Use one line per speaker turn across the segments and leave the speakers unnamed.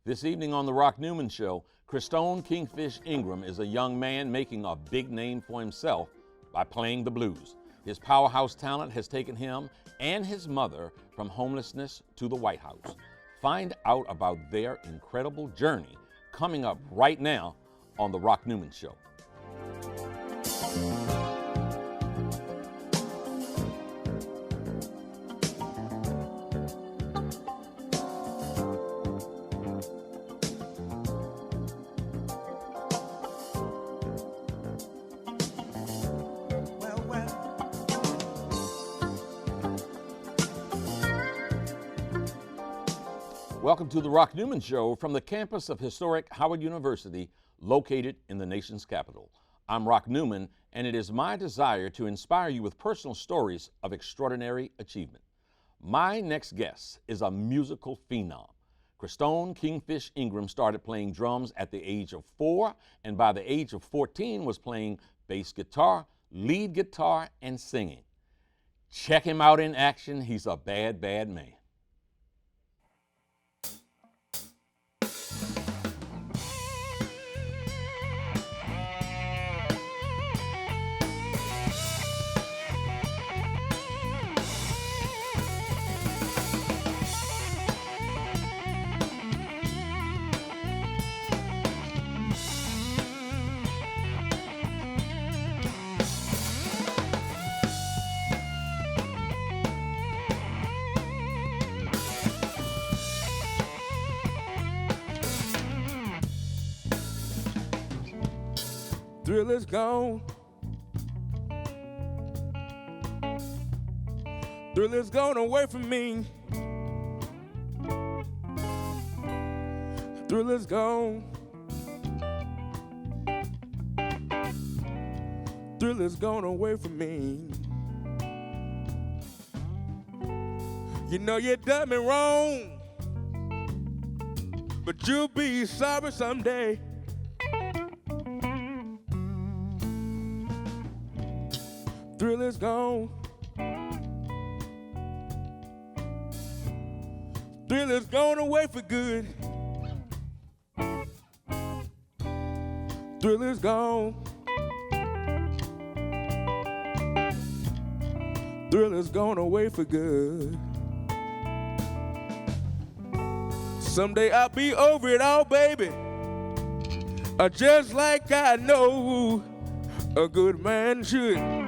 This evening on the Rock Newman Show, Christone Kingfish Ingram is a young man making a big name for himself by playing the blues. His powerhouse talent has taken him and his mother from homelessness to the White House. Find out about their incredible journey coming up right now on the Rock Newman Show. Welcome to the Rock Newman Show from the campus of historic Howard University, located in the nation's capital. I'm Rock Newman, and it is my desire to inspire you with personal stories of extraordinary achievement. My next guest is a musical phenom. Christone Kingfish Ingram started playing drums at the age of 4, and by the age of 14 was playing bass guitar, lead guitar, and singing. Check him out in action. He's a bad, bad man.
Thrill is gone. Thrill is gone away from me. Thrill is gone. Thrill is gone away from me. You know you done me wrong, but you'll be sorry someday. Thrill is gone. Thrill is gone away for good. Thrill is gone. Thrill is gone away for good. Someday I'll be over it all, baby. Just like I know a good man should.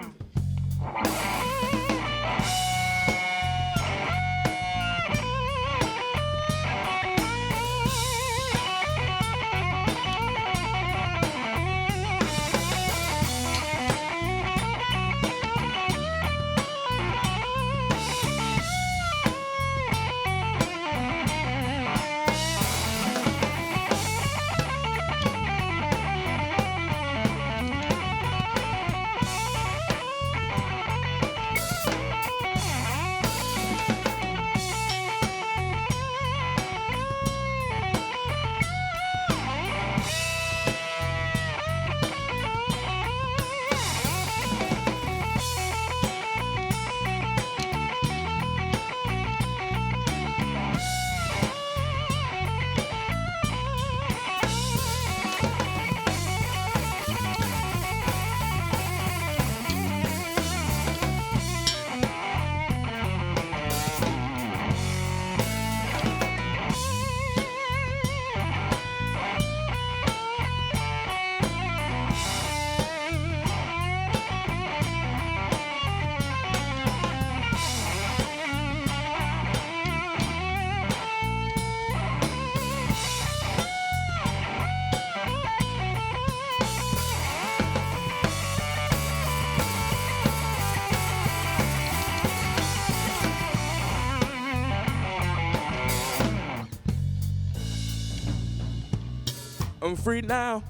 I'm free now.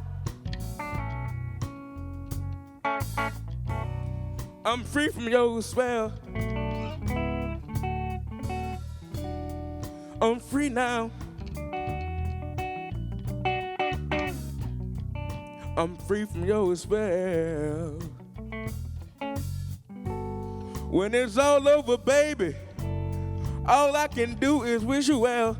I'm free from your spell. I'm free now. I'm free from your spell. When it's all over, baby, all I can do is wish you well.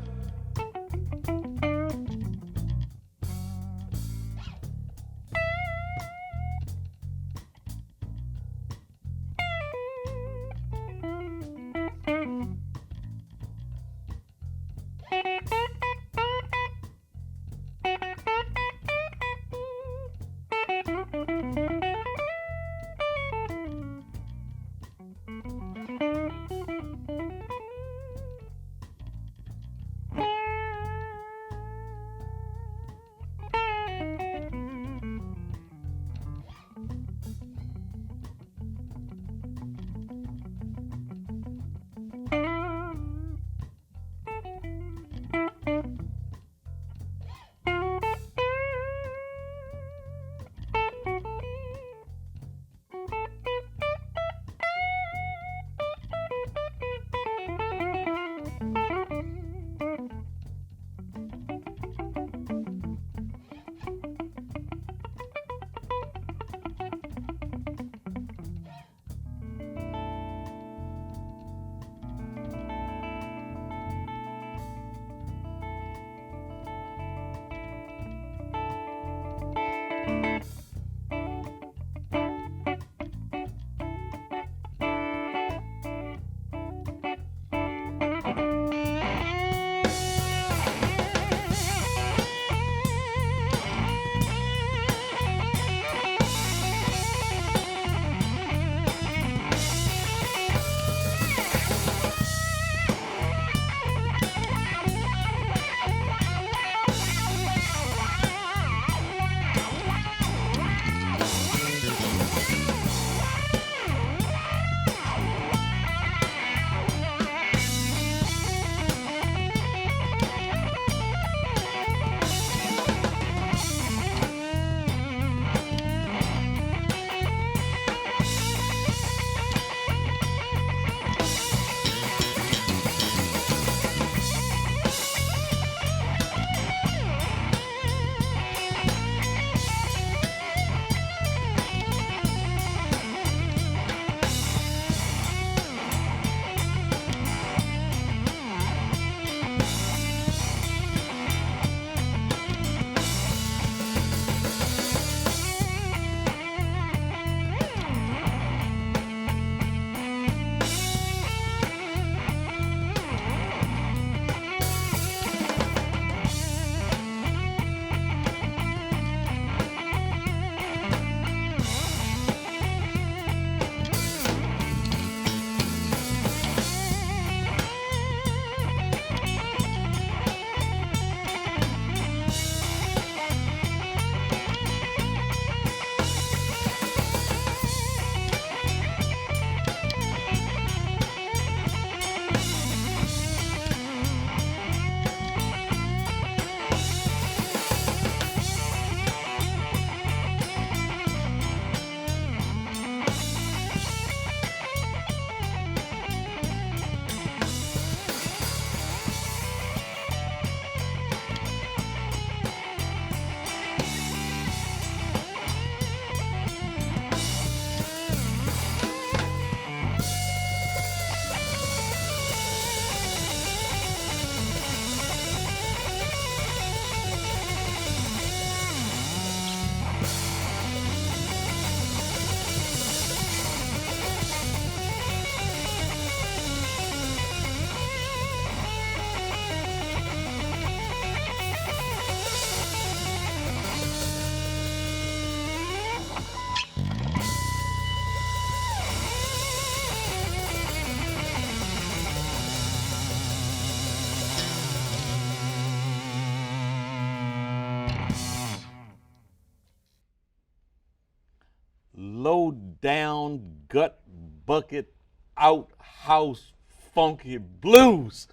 down, gut bucket, outhouse, funky blues.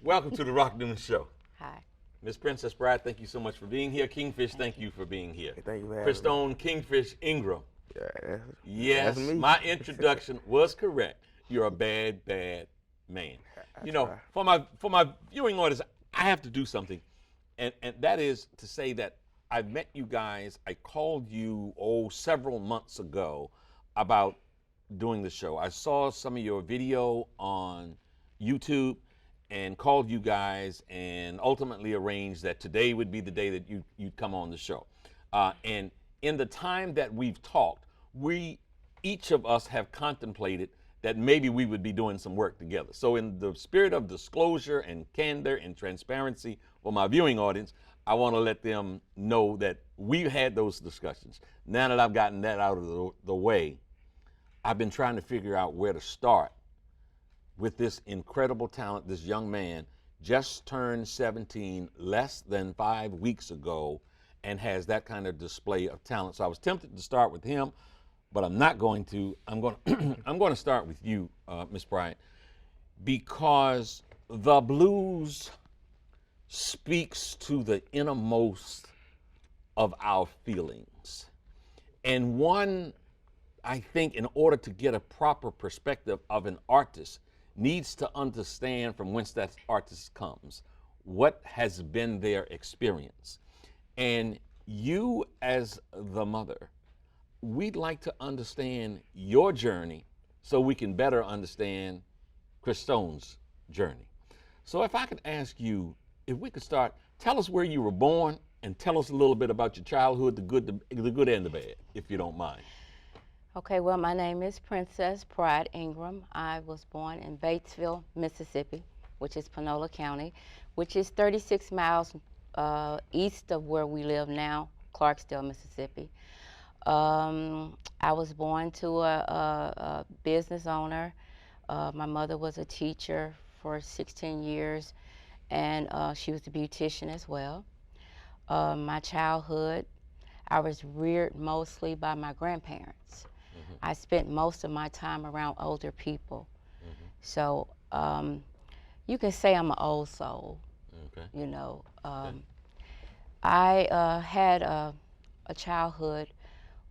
Welcome to the Rock Newman Show.
Hi.
Miss Princess Bride, thank you so much for being here. Kingfish, thank you for being here.
Thank you for having me.
Christone, Kingfish, Ingram.
Yeah,
Yes,
that's me.
my introduction was correct. You're a bad, bad man. You know, for my viewing audience, I have to do something, and that is to say that I met you guys. I called you several months ago about doing the show. I saw some of your video on YouTube and called you guys and ultimately arranged that today would be the day that you'd come on the show. And in the time that we've talked, each of us have contemplated that maybe we would be doing some work together. So in the spirit of disclosure and candor and transparency for my viewing audience, I want to let them know that we've had those discussions. Now that I've gotten that out of the way, I've been trying to figure out where to start with this incredible talent. This young man just turned 17 less than 5 weeks ago and has that kind of display of talent. So I was tempted to start with him, but I'm not going to. I'm going to start with you, Miss Bryant, because the blues speaks to the innermost of our feelings. And one, I think, in order to get a proper perspective of an artist, needs to understand from whence that artist comes, what has been their experience. And you, as the mother, we'd like to understand your journey so we can better understand Christone's journey. So if I could ask you, if we could start, tell us where you were born and tell us a little bit about your childhood, the good and the bad, if you don't mind.
Okay, well, my name is Princess Bride Ingram. I was born in Batesville, Mississippi, which is Panola County, which is 36 miles east of where we live now, Clarksdale, Mississippi. I was born to a business owner. My mother was a teacher for 16 years, and she was a beautician as well. My childhood, I was reared mostly by my grandparents. Mm-hmm. I spent most of my time around older people. Mm-hmm. So you can say I'm an old soul. Okay. You know, okay. I had a childhood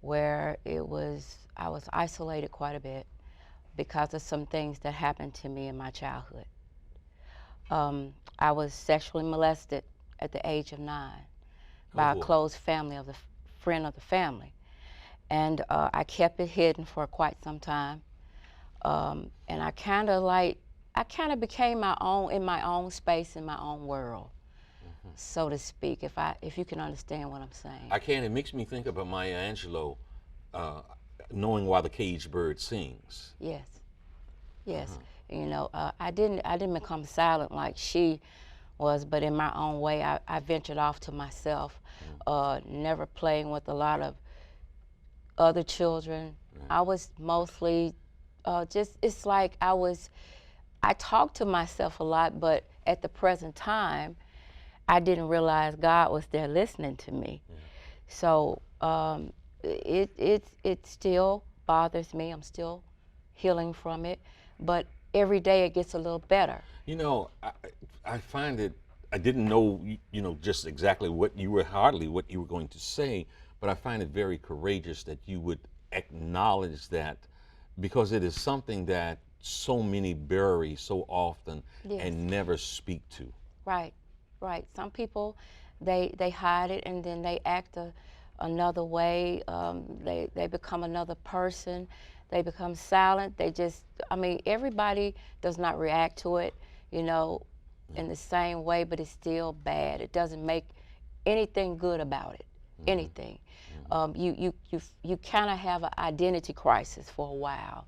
where I was isolated quite a bit because of some things that happened to me in my childhood. I was sexually molested at the age of 9 by a close family of the friend of the family. And I kept it hidden for quite some time. And I kind of became in my own space, in my own world, mm-hmm. so to speak, if you can understand what I'm saying.
I can. It makes me think about Maya Angelou, knowing why the caged bird sings.
Yes, yes. Uh-huh. You know, I didn't become silent like she was, but in my own way, I ventured off to myself, never playing with a lot of other children. I was mostly it's like I talked to myself a lot, but at the present time, I didn't realize God was there listening to me. So it still bothers me. I'm still healing from it, but every day it gets a little better.
You know, I find it, I didn't know, just exactly what you were going to say, but I find it very courageous that you would acknowledge that, because it is something that so many bury so often, yes, and never speak to.
Right, right. Some people, they hide it and then they act another way. They become another person. They become silent. Everybody does not react to it, in the same way, but it's still bad. It doesn't make anything good about it, anything. You kind of have an identity crisis for a while,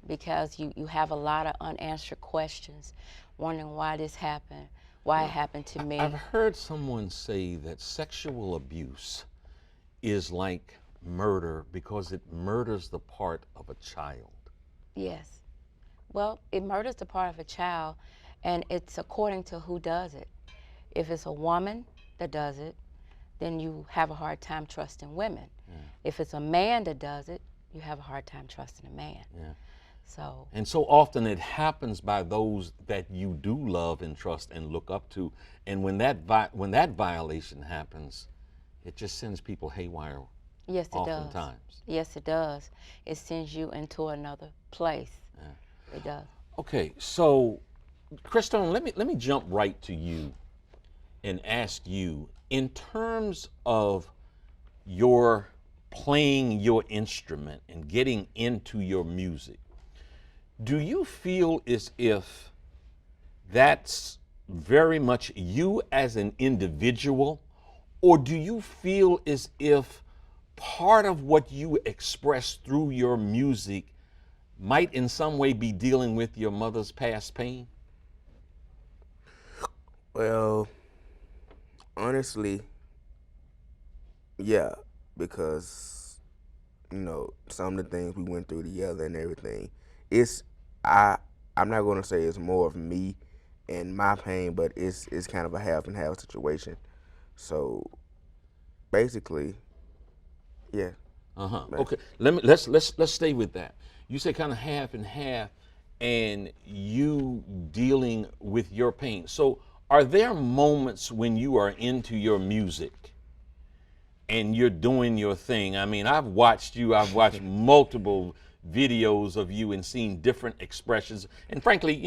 because you have a lot of unanswered questions, wondering why this happened, why it happened to me.
I've heard someone say that sexual abuse is like murder because it murders the part of a child.
Yes. Well, it murders the part of a child, and it's according to who does it. If it's a woman that does it, then you have a hard time trusting women. If it's a man that does it, you have a hard time trusting a man.
Yeah.
So.
And so often it happens by those that you do love and trust and look up to. And when that violation happens, it just sends people haywire.
Yes, it
oftentimes.
does. Yes, it does. It sends you into another place. Yeah. It does.
Okay, so Christone, let me jump right to you and ask you, in terms of your playing your instrument and getting into your music, do you feel as if that's very much you as an individual, or do you feel as if part of what you express through your music might in some way be dealing with your mother's past pain?
Well, honestly, yeah, because some of the things we went through together and everything. I'm not gonna say it's more of me and my pain, but it's kind of a half and half situation. So basically, yeah.
Okay. Let's stay with that. You say kind of half and half, and you dealing with your pain. So are there moments when you are into your music and you're doing your thing? I mean, I've watched multiple videos of you and seen different expressions. And frankly,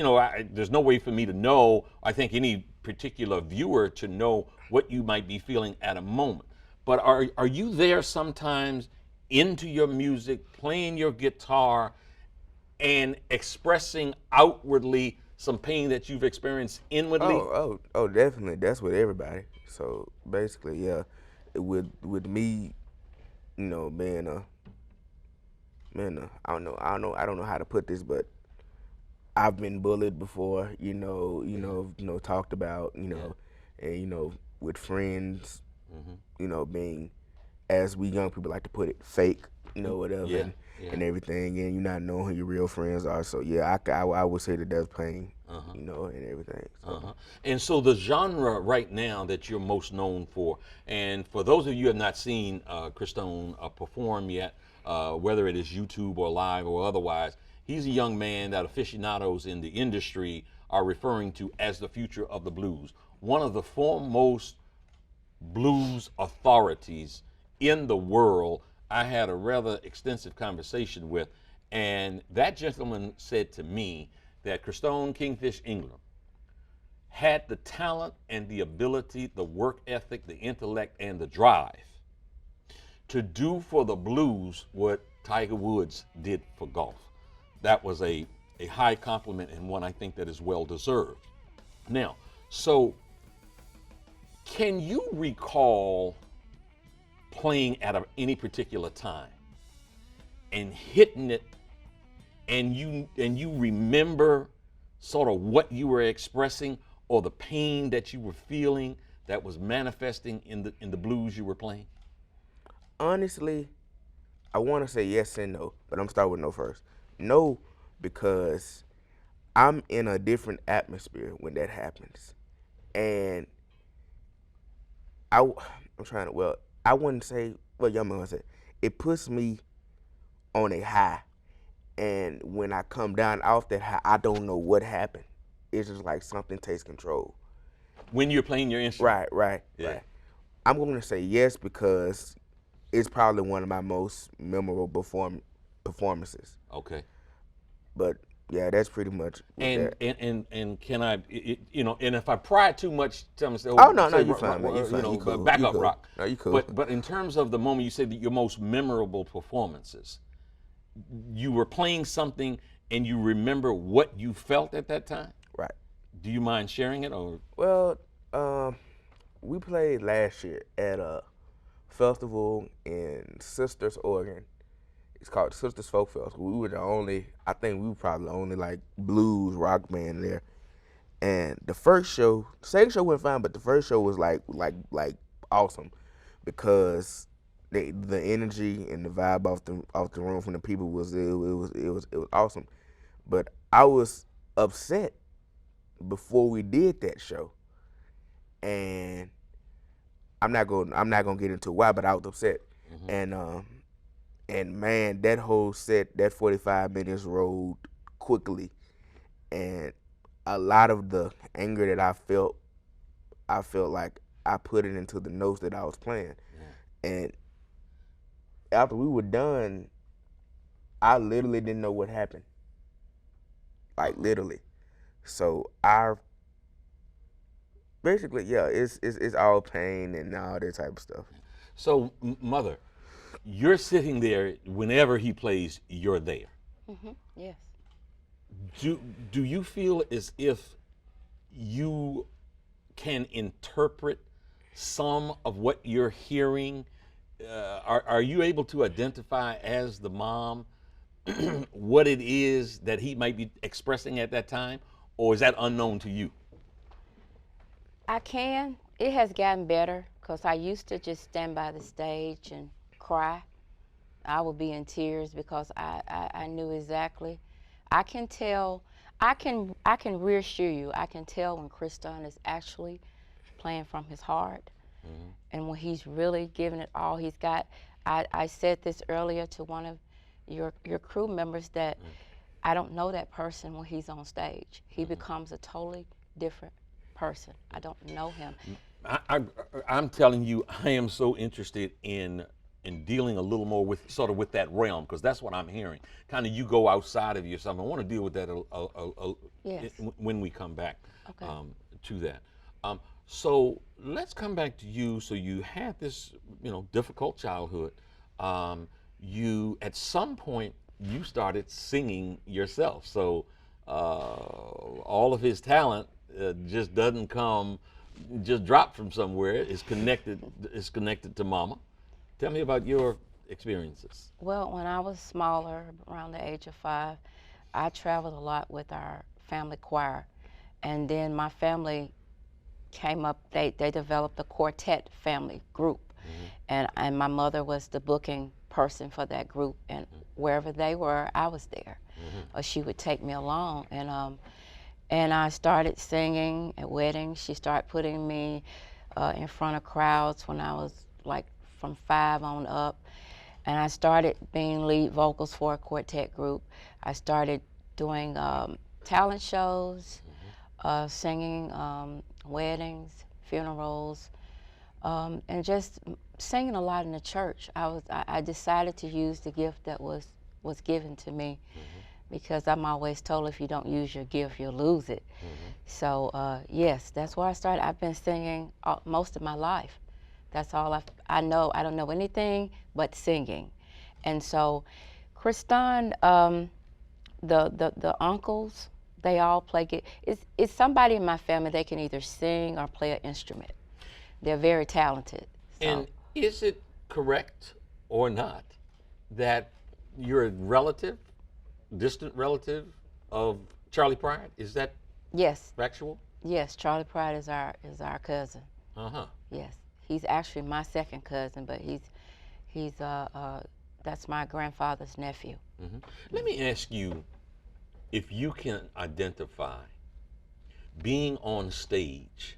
there's no way for me to know, I think any particular viewer to know what you might be feeling at a moment. But are you there sometimes into your music, playing your guitar and expressing outwardly some pain that you've experienced inwardly?
Oh, definitely. That's with everybody. So basically, yeah, with me, being I don't know how to put this, but I've been bullied before, talked about, and with friends, being, as we young people like to put it, fake, whatever, and everything, and you not knowing who your real friends are. So yeah, I would say that that's pain, and everything. So.
And so the genre right now that you're most known for, and for those of you who have not seen Christone perform yet, whether it is YouTube or live or otherwise, he's a young man that aficionados in the industry are referring to as the future of the blues. One of the foremost blues authorities in the world. I had a rather extensive conversation with, and that gentleman said to me that Christone Kingfish Ingram had the talent and the ability, the work ethic, the intellect, and the drive to do for the blues what Tiger Woods did for golf. That was a high compliment and one I think that is well deserved. Now, so can you recall playing at any particular time and hitting it, and you remember sort of what you were expressing or the pain that you were feeling that was manifesting in the blues you were playing?
Honestly, I want to say yes and no, but I'm starting with no first. No, because I'm in a different atmosphere when that happens, and I wouldn't say, young man said, it puts me on a high, and when I come down off that high, I don't know what happened. It's just like something takes control.
When you're playing your instrument?
Right. I'm going to say yes because it's probably one of my most memorable performances.
Okay.
But yeah, that's pretty much.
And can I, and if I pry too much, tell me.
No, you fine, man. You fine. You cool.
Back
you
up,
cool.
Rock.
No, you cool.
But in terms of the moment, you said that your most memorable performances, you were playing something and you remember what you felt at that time?
Right.
Do you mind sharing it, or?
Well, we played last year at a festival in Sisters, Oregon. It's called Sisters Folk Festival. We were probably the only like blues rock band there. And the second show went fine, but the first show was like awesome because the energy and the vibe off the room from the people was awesome. But I was upset before we did that show, and I'm not gonna get into why, but I was upset. Mm-hmm. And man, that whole set, that 45 minutes rolled quickly. And a lot of the anger that I felt like I put it into the notes that I was playing. Yeah. And after we were done, I literally didn't know what happened. Like literally. So basically, yeah, it's all pain and all that type of stuff.
So, Mother, you're sitting there whenever he plays, you're there.
Yes.
Do you feel as if you can interpret some of what you're hearing? Are you able to identify as the mom what it is that he might be expressing at that time, or is that unknown to you?
I can. It has gotten better because I used to just stand by the stage and cry. I would be in tears because I knew exactly. I can tell. I can reassure you. I can tell when Christone is actually playing from his heart, and when he's really giving it all he's got. I said this earlier to one of your crew members that I don't know that person when he's on stage. He becomes a totally different person. I don't know him.
I'm telling you, I am so interested in dealing a little more with sort of with that realm, because that's what I'm hearing. Kind of you go outside of yourself. I want to deal with that
Yes.
when we come back
Okay.
to that. So let's come back to you. So you had this, difficult childhood. You at some point you started singing yourself. So all of his talent just doesn't come, just drop from somewhere. It's connected to Mama. Tell me about your experiences.
Well, when I was smaller, around the age of 5, I traveled a lot with our family choir. And then my family came up, they developed a quartet family group. And my mother was the booking person for that group. And wherever they were, I was there. Or she would take me along. And I started singing at weddings. She started putting me in front of crowds when I was like from 5 on up. And I started being lead vocals for a quartet group. I started doing talent shows, singing weddings, funerals, and just singing a lot in the church. I decided to use the gift that was given to me, because I'm always told if you don't use your gift, you'll lose it. So yes, that's where I started. I've been singing most of my life. That's all I know. I don't know anything but singing. And so Christone, the uncles, they all play. It's somebody in my family, they can either sing or play an instrument. They're very talented. So.
And is it correct or not that you're a relative, distant relative of Charlie Pride? Is that
Yes.
factual?
Yes, Charlie Pride is our cousin. Yes. He's actually my second cousin, but he's that's my grandfather's nephew.
Let me ask you if you can identify being on stage,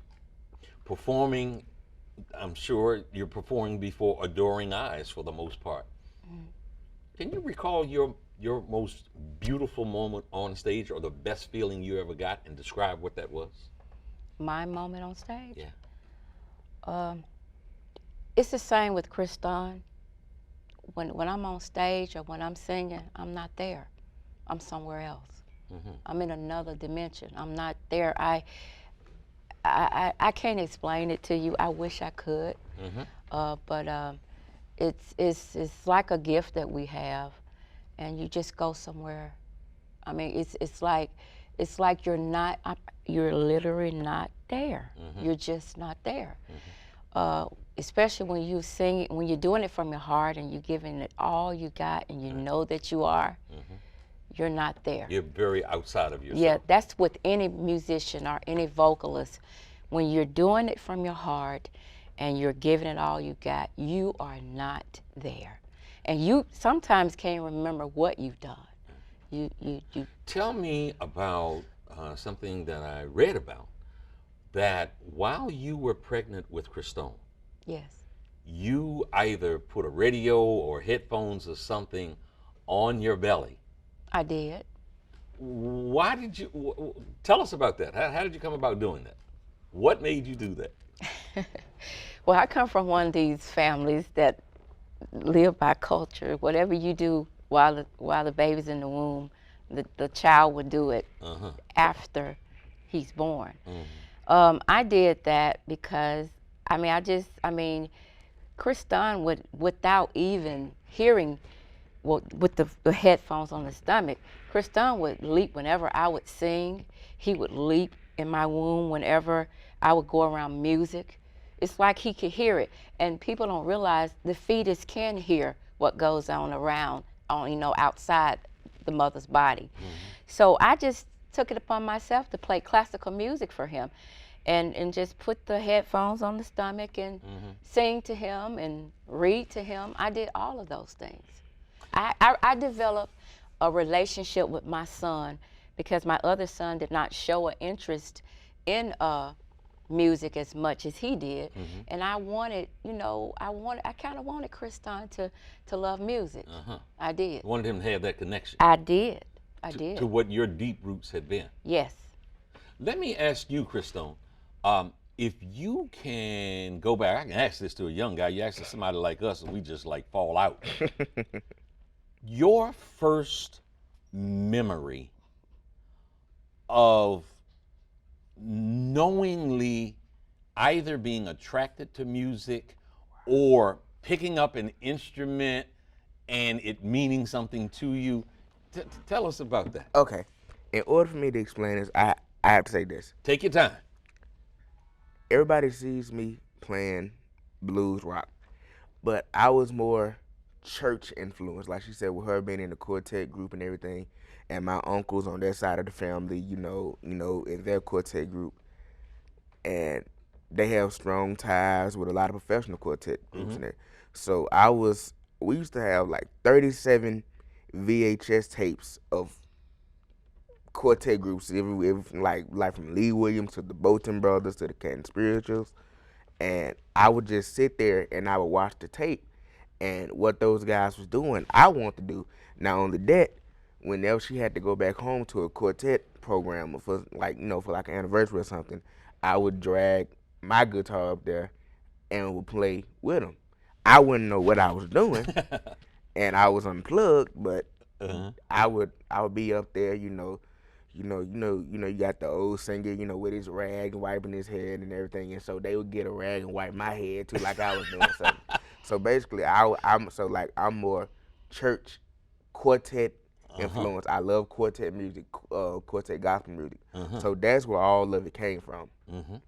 performing. I'm sure you're performing before adoring eyes for the most part. Can you recall your most beautiful moment on stage, or the best feeling you ever got, and describe what that was?
My moment on stage?
Yeah.
It's the same with Christone. When I'm on stage or when I'm singing, I'm not there. I'm somewhere else. I'm in another dimension. I'm not there. I can't explain it to you. I wish I could. But it's like a gift that we have, and you just go somewhere. I mean, it's like you're literally not there. You're just not there. Especially when you sing, when you're doing it from your heart and you're giving it all you got, and you know that you are. You're not there.
You're very outside of yourself.
Yeah, that's with any musician or any vocalist. When you're doing it from your heart and you're giving it all you got, you are not there. And you sometimes can't remember what you've done. You
Tell me about something that I read about, that while you were pregnant with Christone,
Yes.
you either put a radio or headphones or something on your belly.
I did.
Why did you, tell us about that. How did you come about doing that? What made you do that?
Well, I come from one of these families that live by culture. Whatever you do while the baby's in the womb, the child would do it after he's born. I did that because, Christone would, without even hearing, with the headphones on the stomach, Christone would leap whenever I would sing. He would leap in my womb whenever I would go around music. It's like he could hear it. And people don't realize the fetus can hear what goes on around, outside the mother's body. So I just took it upon myself to play classical music for him and just put the headphones on the stomach and sing to him and read to him. I did all of those things. I developed a relationship with my son because my other son did not show an interest in music as much as he did, and I wanted, I kind of wanted Christone to love music. I did.
Wanted him to have that connection.
I did.
To what your deep roots had been.
Yes.
Let me ask you, Christone, if you can go back, I can ask this to a young guy, you ask to somebody like us and we just like fall out. Your first memory of knowingly either being attracted to music or picking up an instrument and it meaning something to you. Tell us about that.
Okay. In order for me to explain this, I have to say this.
Take your time.
Everybody sees me playing blues rock, but I was more church influenced. Like she said, with her being in the quartet group and everything, and my uncles on their side of the family, in their quartet group, and they have strong ties with a lot of professional quartet groups in there. So we used to have like 37 VHS tapes of quartet groups, like from Lee Williams to the Bolton Brothers to the Canton Spirituals, and I would just sit there and I would watch the tape, and what those guys was doing, I want to do. Not only that, whenever she had to go back home to a quartet program for like an anniversary or something, I would drag my guitar up there and would play with them. I wouldn't know what I was doing, and I was unplugged, but I would be up there, you got the old singer, with his rag and wiping his head and everything, and so they would get a rag and wipe my head too, like I was doing something. So basically, I'm more church quartet influence. I love quartet music, quartet gospel music. So that's where all of it came from,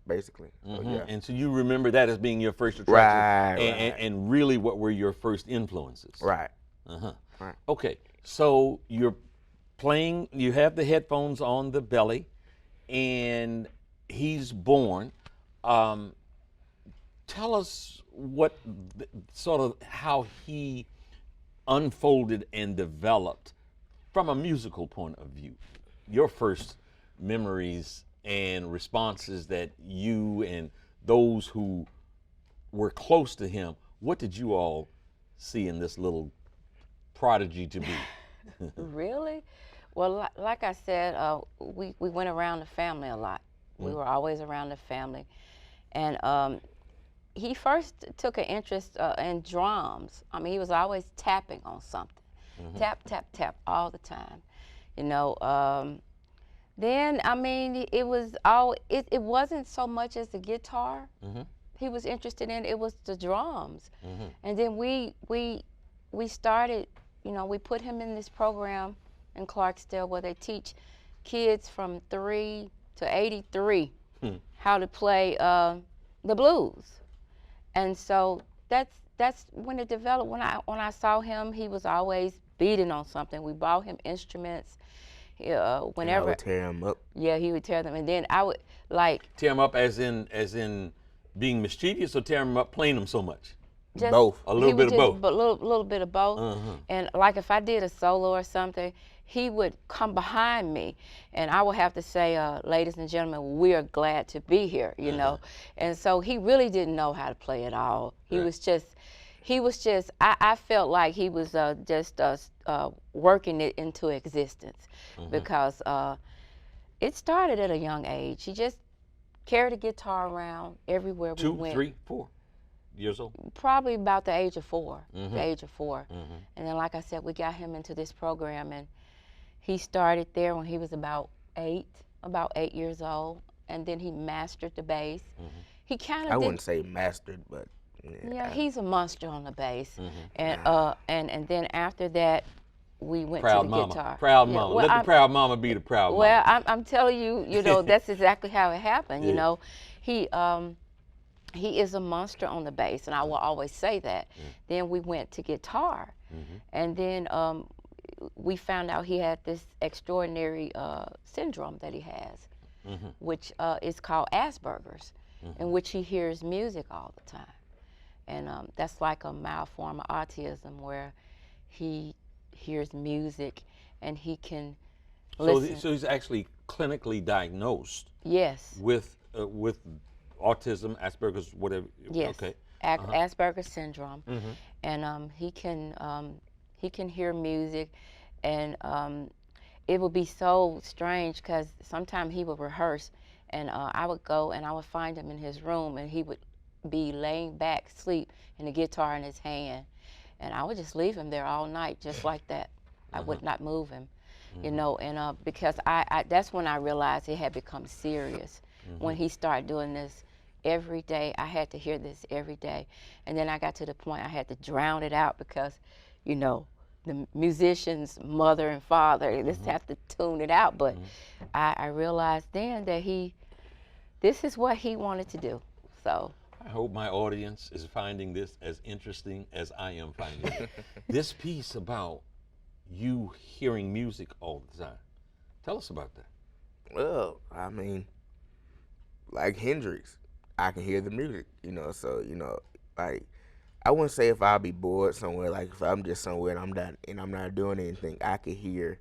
basically. So, yeah.
And so you remember that as being your first attraction, and really what were your first influences?
Right.
Right. Okay, so you're playing, you have the headphones on the belly, and he's born. Tell us how he unfolded and developed from a musical point of view. Your first memories and responses that you and those who were close to him, what did you all see in this little prodigy to be?
Really? Well, like I said, we went around the family a lot. We were always around the family. And he first took an interest in drums. I mean, he was always tapping on something. Tap, tap, tap all the time. Then, I mean, it wasn't so much as the guitar he was interested in, it was the drums. And then we started, we put him in this program in Clarksdale where they teach kids from 3 to 83 how to play the blues. And so that's when it developed. When I saw him, he was always beating on something. We bought him instruments. Whenever
and I would tear him up.
Yeah, he would tear them, and then I would
tear him up as in being mischievous, or tear him up playing them so much.
Both.
A little bit of both.
A little bit of both. And like if I did a solo or something, he would come behind me, and I would have to say, ladies and gentlemen, we are glad to be here, you know. And so he really didn't know how to play at all. He was just, I felt like he was just working it into existence, because it started at a young age. He just carried a guitar around everywhere we went.
2, 3, 4 years old?
Probably about the age of 4, the age of 4. And then, like I said, we got him into this program, and he started there when he was about 8 years old, and then he mastered the bass. He kind of
I wouldn't say mastered, but
yeah, he's a monster on the bass. And then after that, we went to the guitar.
Proud mama.
Well,
Let the proud mama be the proud mama.
Well, I'm telling you, you know, that's exactly how it happened. You know, he is a monster on the bass, and I will always say that. Then we went to guitar, and then we found out he had this extraordinary syndrome that he has, which is called Asperger's, in which he hears music all the time. And that's like a mild form of autism, where he hears music and he can listen.
So he's actually clinically diagnosed.
Yes.
With autism, Asperger's, whatever.
Yes.
Okay.
Asperger's syndrome, and he can hear music, and it would be so strange because sometimes he would rehearse, and I would go and I would find him in his room, and he would be laying back, asleep, and the guitar in his hand, and I would just leave him there all night, just like that. I would not move him, you know, and because that's when I realized it had become serious. When he started doing this every day, I had to hear this every day, and then I got to the point I had to drown it out because, you know, the musician's mother and father just have to tune it out. But I realized then that this is what he wanted to do. So
I hope my audience is finding this as interesting as I am finding it. This piece about you hearing music all the time. Tell us about that.
Well, I mean, like Hendrix, I can hear the music, you know, so, you know, like, I wouldn't say if I'll be bored somewhere, like if I'm just somewhere and I'm not doing anything, I could hear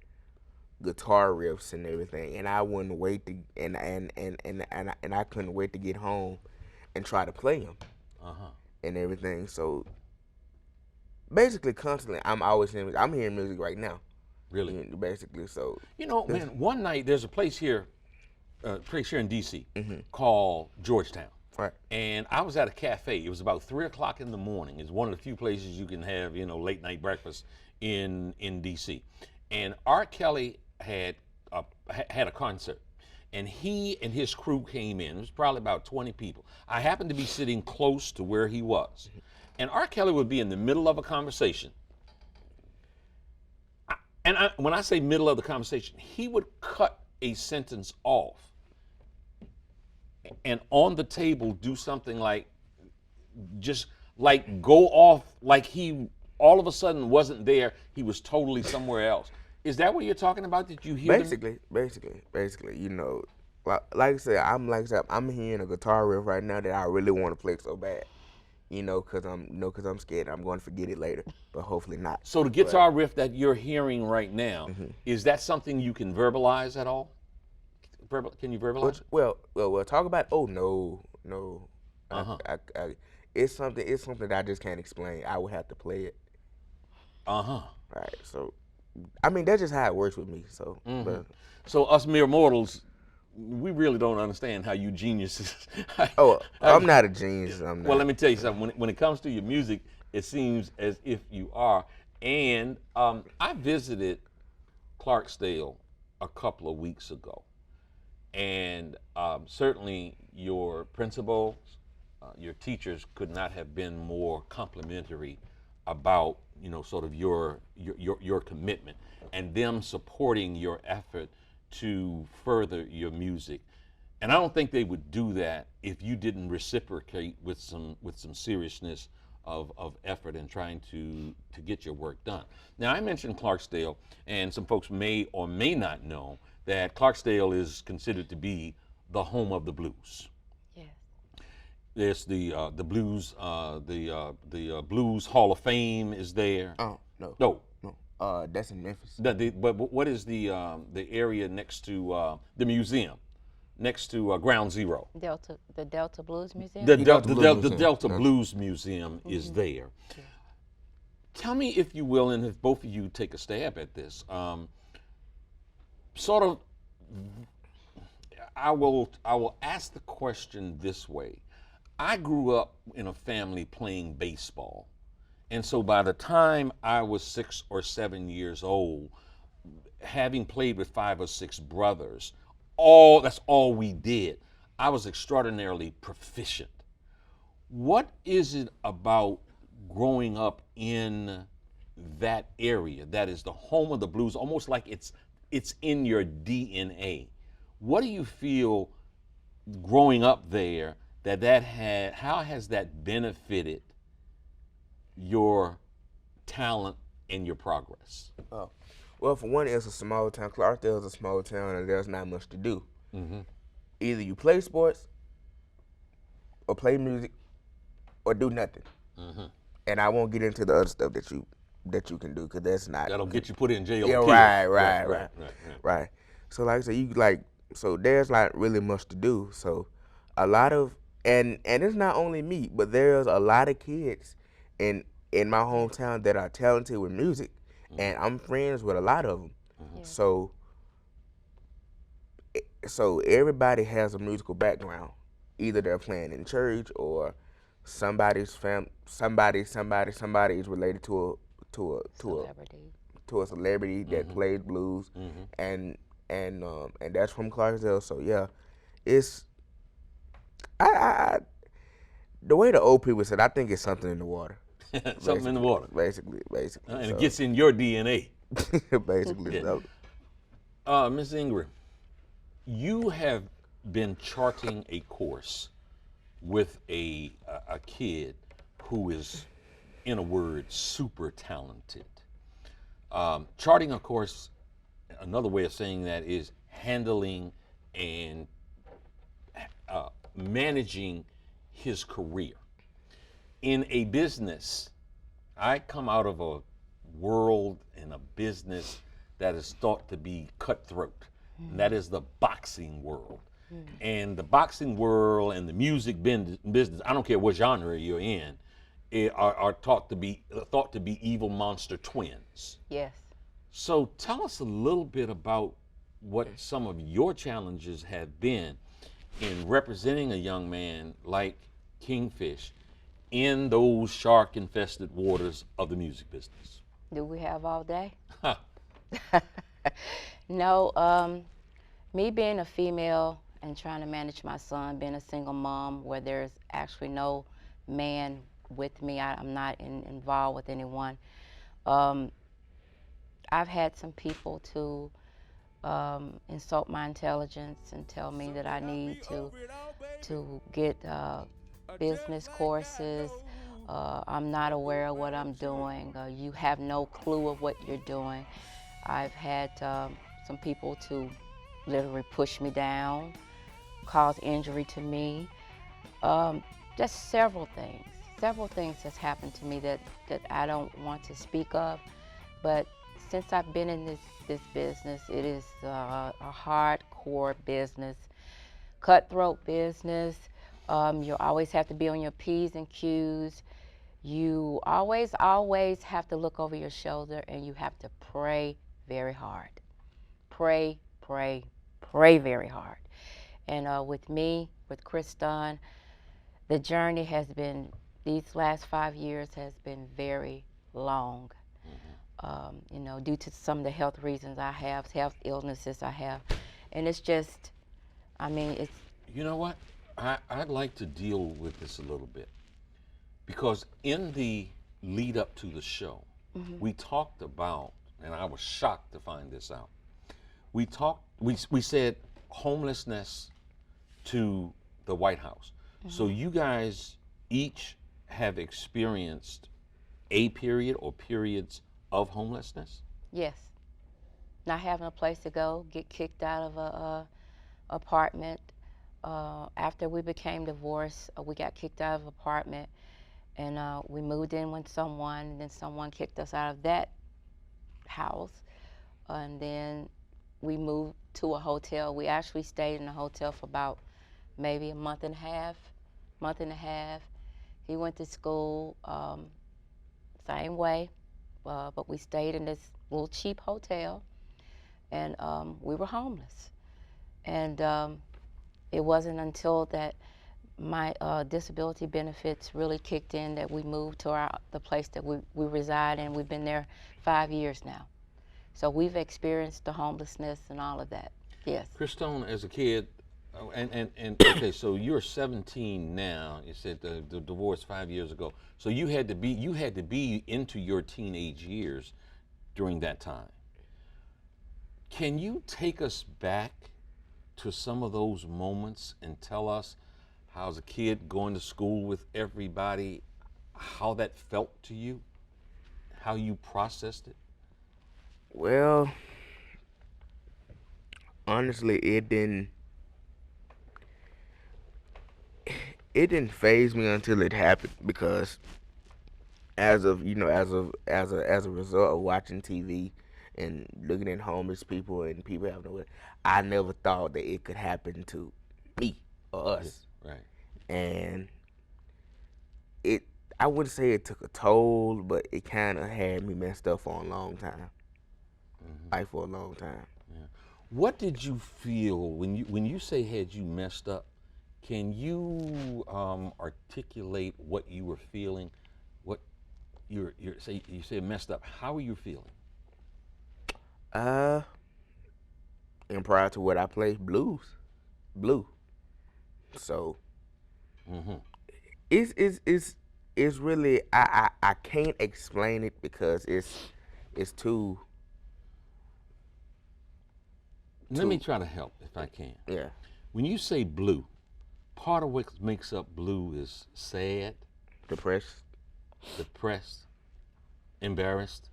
guitar riffs and everything, and I wouldn't wait to, and I couldn't wait to get home and try to play them and everything. So basically, constantly, I'm hearing music right now.
Really?
Basically, so.
You know, man, one night there's a place here in D.C. called Georgetown.
Right.
And I was at a cafe. It was about 3 o'clock in the morning. It's one of the few places you can have, you know, late night breakfast in D.C. And R. Kelly had a concert, and he and his crew came in. It was probably about 20 people. I happened to be sitting close to where he was, and R. Kelly would be in the middle of a conversation. When I say middle of the conversation, he would cut a sentence off and on the table do something like, just like go off like he all of a sudden wasn't there, he was totally somewhere else. Is that what you're talking about? Did you hear
Basically, you know, like I said, I'm hearing a guitar riff right now that I really want to play so bad. You know, cause I'm scared I'm going to forget it later, but hopefully not.
So the guitar riff that you're hearing right now, is that something you can verbalize at all? Can you verbalize?
Well, talk about. Oh no. It's something that I just can't explain. I would have to play it. Right. So, I mean, that's just how it works with me. So.
So us mere mortals, we really don't understand how you geniuses.
I'm not a genius. I'm not.
Well, let me tell you something. When it comes to your music, it seems as if you are. And I visited Clarksdale a couple of weeks ago, and certainly your principals, your teachers could not have been more complimentary about, you know, sort of your commitment and them supporting your effort to further your music. And I don't think they would do that if you didn't reciprocate with some seriousness of effort in trying to get your work done. Now, I mentioned Clarksdale, and some folks may or may not know that Clarksdale is considered to be the home of the blues.
yes.
There's the blues, the Blues Hall of Fame is there.
Oh no.
No.
No. That's in Memphis.
But what is the area next to the museum, next to Ground Zero?
The Delta Blues Museum.
The
Delta Blues
The
Museum.
Delta
Yeah.
Blues Museum is there.
Yeah.
Tell me, if you will, and if both of you take a stab at this, sort of, I will ask the question this way. I grew up in a family playing baseball. And so by the time I was 6 or 7 years old, having played with 5 or 6 brothers, that's all we did. I was extraordinarily proficient. What is it about growing up in that area that is the home of the blues, almost like it's in your DNA? What do you feel growing up there how has that benefited your talent and your progress?
Oh, well, for one, it's a small town. Clarksdale is a small town, and there's not much to do.
Mm-hmm.
Either you play sports, or play music, or do nothing.
Mm-hmm.
And I won't get into the other stuff that you can do, because that's not.
That'll get you put in jail.
Yeah,
or killed.
right. So like I said, so there's not really much to do. So a lot of and it's not only me, but there's a lot of kids in my hometown that are talented with music, and I'm friends with a lot of them.
Yeah.
So everybody has a musical background. Either they're playing in church, or somebody's somebody is related to a celebrity that plays blues, and that's from Clarksdale. So yeah, it's the way the old people said, I think it's something in the water.
Something in the water.
Basically.
And
so,
it gets in your DNA.
basically.
Yeah.
So.
Ms. Ingram, you have been charting a course with a kid who is, in a word, super talented. Charting a course, another way of saying that is handling and managing his career. In a business, I come out of a world and a business that is thought to be cutthroat, and that is the boxing world. And the boxing world and the music business, I don't care what genre you're in, are thought to be evil monster twins.
Yes.
So tell us a little bit about what some of your challenges have been in representing a young man like Kingfish in those shark-infested waters of the music business.
Do we have all day?
Huh.
No, me being a female and trying to manage my son, being a single mom where there's actually no man with me, I'm not involved with anyone. I've had some people to insult my intelligence and tell me that I need to get business courses. I'm not aware of what I'm doing. You have no clue of what you're doing. I've had some people to literally push me down, cause injury to me. Just several things has happened to me that I don't want to speak of. But since I've been in this business, it is a hardcore business, cutthroat business. You always have to be on your P's and Q's. You always have to look over your shoulder, and you have to pray very hard. Pray very hard. And with me, with Christone, the journey has been, these last 5 years has been very long. Due to some of the health reasons I have, health illnesses I have. And it's just, it's...
You know what? I'd like to deal with this a little bit, because in the lead up to the show, we talked about, and I was shocked to find this out, we said homelessness to the White House. So you guys each have experienced a period or periods of homelessness?
Yes. Not having a place to go, get kicked out of a apartment. After we became divorced, we got kicked out of an apartment, and we moved in with someone, and then someone kicked us out of that house, and then we moved to a hotel. We actually stayed in a hotel for about maybe a month and a half. He went to school, same way, but we stayed in this little cheap hotel, and we were homeless. And it wasn't until that my disability benefits really kicked in that we moved to the place that we reside in. We've been there 5 years now. So we've experienced the homelessness and all of that, yes.
Christone, as a kid, and okay, so you're 17 now. You said the divorce 5 years ago. So you had to be into your teenage years during that time. Can you take us back to some of those moments and tell us how, as a kid going to school with everybody, how that felt to you, how you processed it?
Well, honestly, it didn't phase me until it happened, because as a result of watching TV and looking at homeless people and people having nowhere, I never thought that it could happen to me or us.
Right.
And I wouldn't say it took a toll, but it kind of had me messed up for a long time. Like for a long time.
Yeah. What did you feel when you say had you messed up? Can you articulate what you were feeling? What you say messed up. How were you feeling?
And prior to what I played, blue. So it's really I can't explain it because it's too.
Let me try to help if I can.
Yeah.
When you say blue, part of what makes up blue is sad,
Depressed.
embarrassed,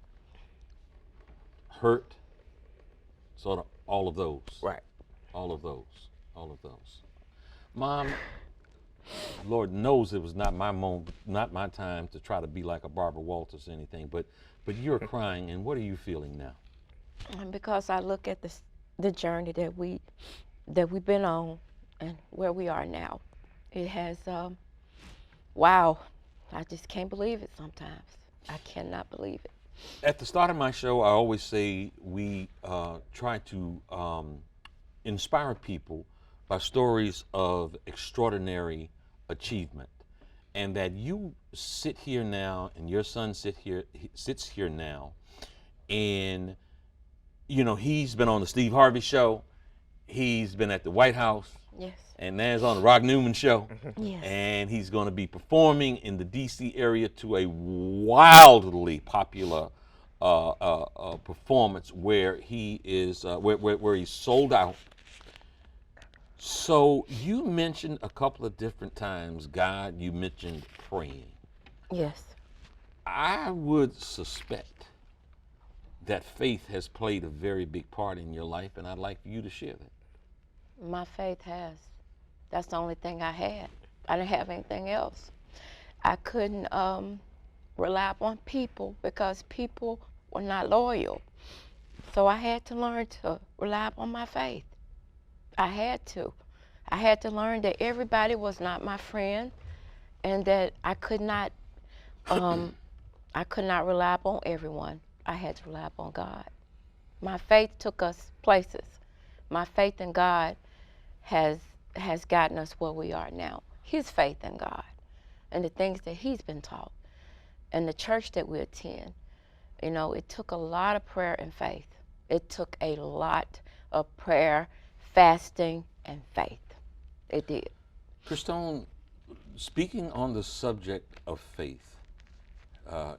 hurt, sort of all of those.
Right.
All of those. Mom, Lord knows it was not my moment, not my time to try to be like a Barbara Walters or anything, but you're crying, and what are you feeling now?
Because I look at the journey that we've been on and where we are now. It has, wow, I just can't believe it sometimes. I cannot believe it.
At the start of my show, I always say we try to inspire people by stories of extraordinary achievement, and that you sit here now, and your son sits here now, and you know he's been on the Steve Harvey show, he's been at the White House,
Yes.
and now he's on the Rock Newman show,
Yes.
and he's going to be performing in the D.C. area to a wildly popular performance where he is where he's sold out. So you mentioned a couple of different times God. You mentioned praying.
Yes.
I would suspect that faith has played a very big part in your life, and I'd like you to share that.
My faith has. That's the only thing I had. I didn't have anything else. I couldn't rely upon people because people were not loyal. So I had to learn to rely upon my faith. I had to. I had to learn that everybody was not my friend, and that I could not rely upon everyone. I had to rely upon God. My faith took us places. My faith in God has gotten us where we are now. His faith in God and the things that he's been taught and the church that we attend. You know, it took a lot of prayer and faith. It took a lot of prayer, fasting, and faith. It did.
Christone, speaking on the subject of faith,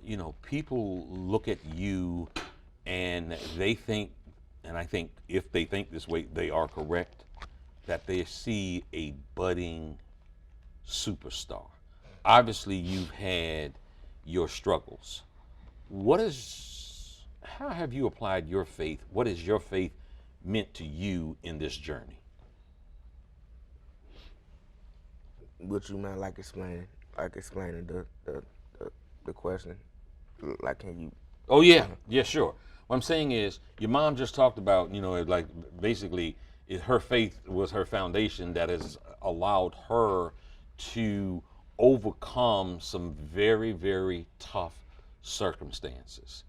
you know, people look at you and they think, and I think if they think this way, they are correct, that they see a budding superstar. Obviously, you've had your struggles. How have you applied your faith? What has your faith meant to you in this journey?
What you meant, like explaining the question? Like, can you?
Oh yeah, yeah, sure. What I'm saying is, your mom just talked about, like basically, her faith was her foundation that has allowed her to overcome some very, very tough circumstances.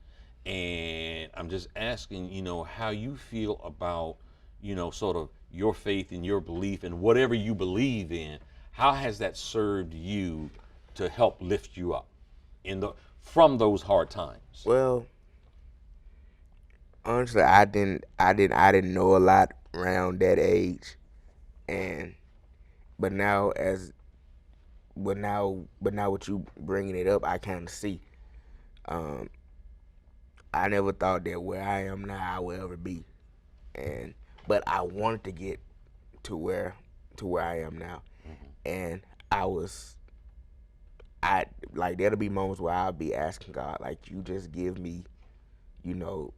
And I'm just asking, how you feel about, sort of your faith and your belief and whatever you believe in. How has that served you to help lift you up from those hard times?
Well, honestly, I didn't know a lot around that age, and but now with you bringing it up, I kind of see. Um, I never thought that where I am now I will ever be, and but I wanted to get to where I am now, and I was. I like there'll be moments where I'll be asking God, like, you just give me, you know,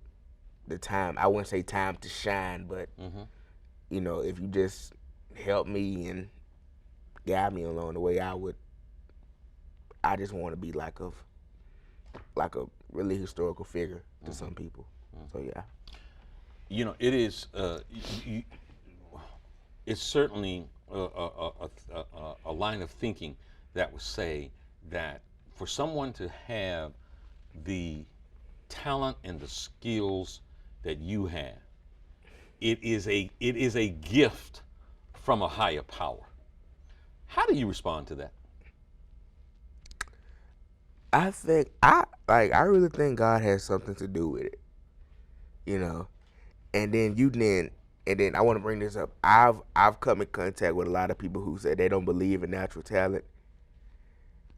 the time. I wouldn't say time to shine, but if you just help me and guide me along the way, I just want to be like a really historical figure to some people. So yeah.
It is. It's certainly a line of thinking that would say that for someone to have the talent and the skills that you have, it is a gift from a higher power. How do you respond to that?
I really think God has something to do with it, And then I want to bring this up. I've come in contact with a lot of people who say they don't believe in natural talent.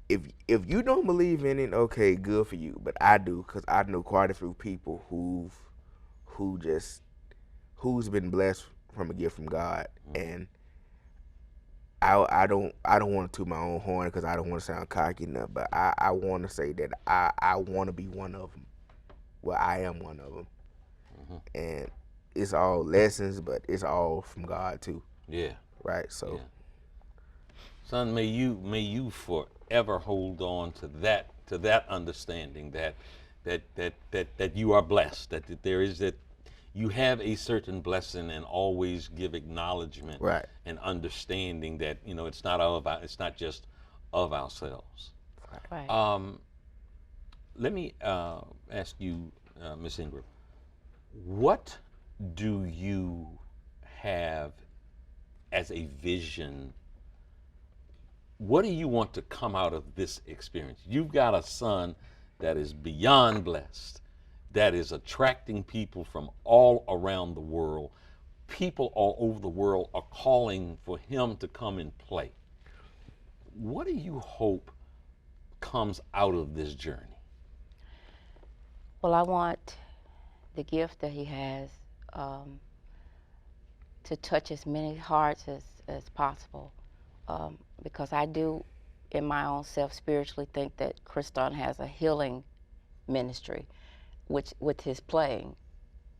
If you don't believe in it, okay, good for you. But I do, because I know quite a few people who's been blessed from a gift from God, and I don't want to toot my own horn because I don't want to sound cocky enough, but I want to say that I want to be one of them. Well, I am one of them, and it's all lessons, but it's all from God too.
Yeah.
Right. So,
yeah. Son, may you forever hold on to that understanding that you are blessed, that there is that you have a certain blessing, and always give acknowledgement
right.
and understanding that it's not just of ourselves.
Right.
Let me ask you, Miss Ingram, what do you have as a vision? What do you want to come out of this experience? You've got a son that is beyond blessed, that is attracting people from all around the world. People all over the world are calling for him to come and play. What do you hope comes out of this journey?
Well, I want the gift that he has to touch as many hearts as possible, because I do, in my own self, spiritually think that Christone has a healing ministry, which with his playing.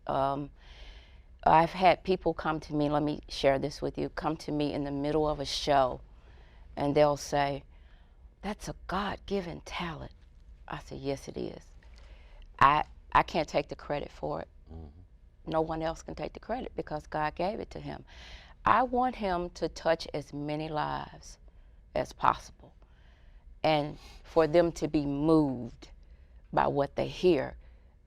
I've had people come to me, let me share this with you, come to me in the middle of a show, and they'll say, "That's a God-given talent." I said, "Yes, it is." I can't take the credit for it. No one else can take the credit because God gave it to him. I want him to touch as many lives as possible, and for them to be moved by what they hear,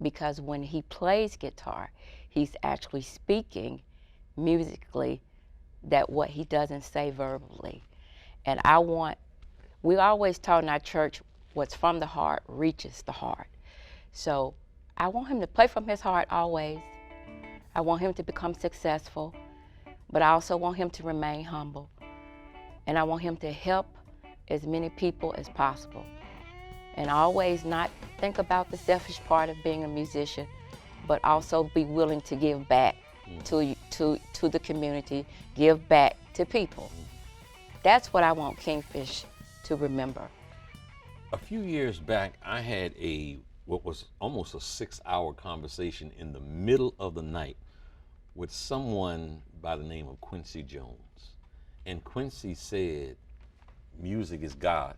because when he plays guitar, he's actually speaking musically that what he doesn't say verbally. And we always taught in our church, what's from the heart reaches the heart. So I want him to play from his heart always. I want him to become successful, but I also want him to remain humble. And I want him to help as many people as possible. And always not think about the selfish part of being a musician, but also be willing to give back to the community, give back to people. That's what I want Kingfish to remember.
A few years back, I had what was almost a 6-hour conversation in the middle of the night with someone by the name of Quincy Jones. And Quincy said, music is God,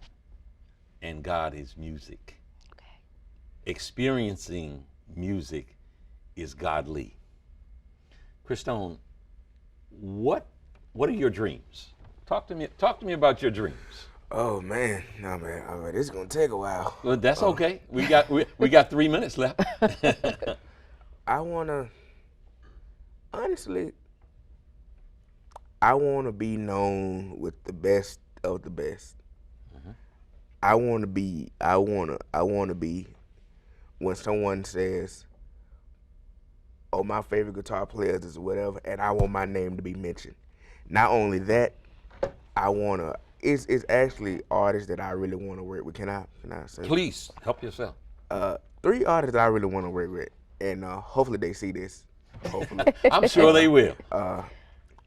and God is music.
Okay.
Experiencing music is godly. Christone, what are your dreams? Talk to me about your dreams.
Oh man, no man, all right, this is gonna take a while.
Well, that's okay. We got 3 minutes left.
I wanna, honestly, I wanna be known with the best of the best. I wanna be when someone says, "Oh, my favorite guitar players is whatever," and I want my name to be mentioned. Not only that, I wanna. It's actually artists that I really want to work with. Can I say?
Please help yourself.
3 artists that I really want to work with, and hopefully they see this. Hopefully.
I'm sure they will.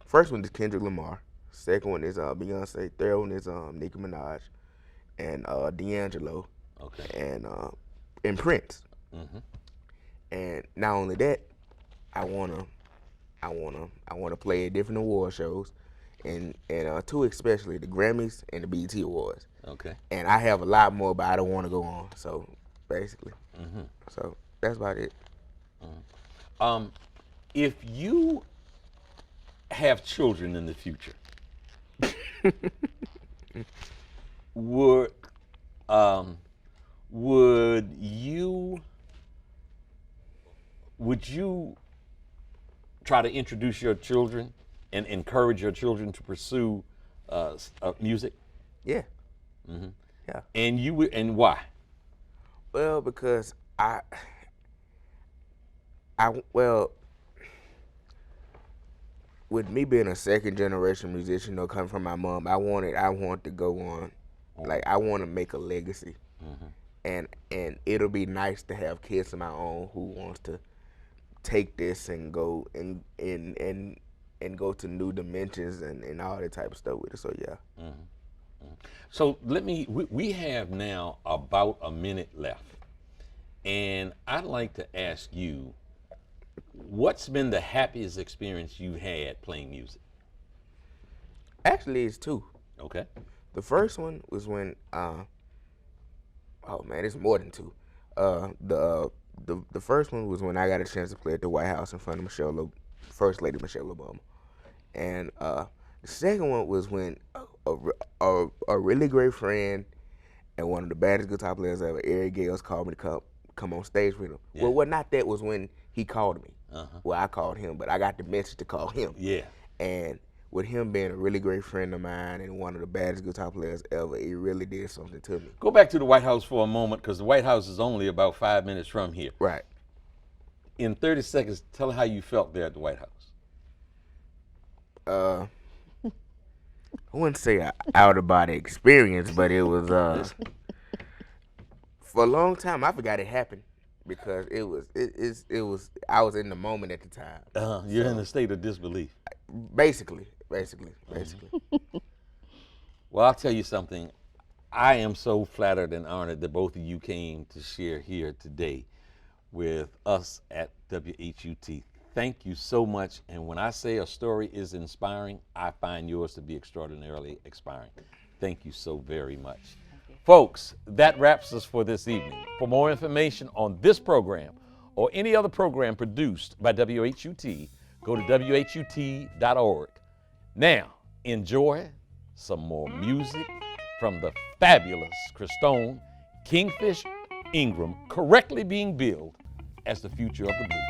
First one is Kendrick Lamar. Second one is Beyonce. Third one is Nicki Minaj, and D'Angelo.
Okay.
And Prince.
Mm-hmm.
And not only that, I wanna play at different award shows, and 2 especially, the Grammys and the BET Awards.
Okay.
And I have a lot more, but I don't want to go on. So basically, so that's about it.
If you have children in the future, would you try to introduce your children and encourage your children to pursue music?
Yeah.
Yeah. And you would, and why?
Well, because with me being a second generation musician, coming from my mom, I want to go on, like I want to make a legacy, and it'll be nice to have kids of my own who wants to take this and go and go to new dimensions and all that type of stuff with it. So yeah.
So we have now about a minute left, and I'd like to ask you, what's been the happiest experience you had playing music?
Actually, it's 2.
Okay.
The first one was when oh man, it's more than 2. The first one was when I got a chance to play at the White House in front of First Lady Michelle Obama, and the second one was when a really great friend and one of the baddest guitar players ever, Eric Gales, called me to come on stage with him.
Yeah.
Well, not that was when he called me. Well, I called him, but I got the message to call him.
Yeah.
And with him being a really great friend of mine and one of the baddest guitar players ever, it really did something to me.
Go back to the White House for a moment, because the White House is only about 5 minutes from here.
Right.
In 30 seconds, tell how you felt there at the White House.
I wouldn't say an out-of-body experience, but it was, for a long time, I forgot it happened because it was, I was in the moment at the time.
You're in a state of disbelief.
Basically.
Well, I'll tell you something. I am so flattered and honored that both of you came to share here today with us at WHUT. Thank you so much. And when I say a story is inspiring, I find yours to be extraordinarily inspiring. Thank you so very much. Folks, that wraps us for this evening. For more information on this program or any other program produced by WHUT, go to WHUT.org. Now, enjoy some more music from the fabulous Christone, Kingfish, Ingram, correctly being billed as the future of the blues.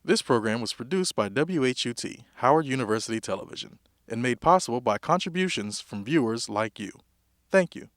This program was produced by WHUT, Howard University Television, and made possible by contributions from viewers like you. Thank you.